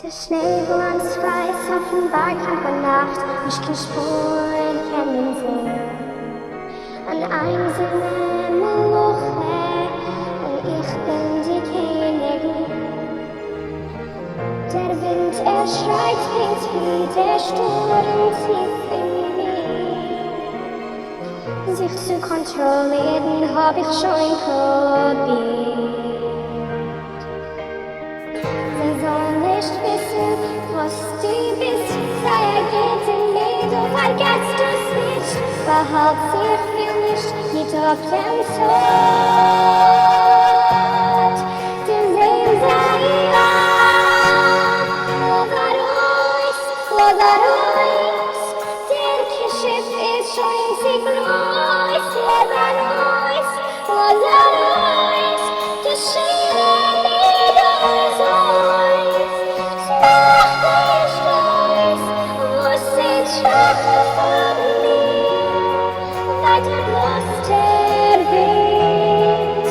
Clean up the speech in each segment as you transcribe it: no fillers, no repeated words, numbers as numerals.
Der Schneeglanz weiß offenbar keine Nacht, ich kann Spuren kennen sehen. An einsamen Meluche, und ich bin die Königin. Der Wind, schreit, hängt wie der Sturm tief in mir. Sich zu kontrollieren, hab ich schon probiert. Sie soll nicht wissen, was du bist. Sei geht in mir, du vergesst es nicht. Behalt sich viel nicht, nicht auf dem Tod. Der Leben sei Lazarus, der Schiff ist schon sehr groß. Lazarus, das Schöne nicht aus uns. Mach dich los, wo sind Schatten von mir? Weiter bloß der Wind.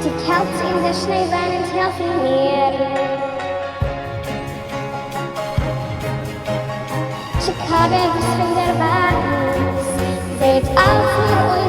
Die Kälte in der Schneewand helfen mir. Ich habe was von der Wahrheit, seht auf mir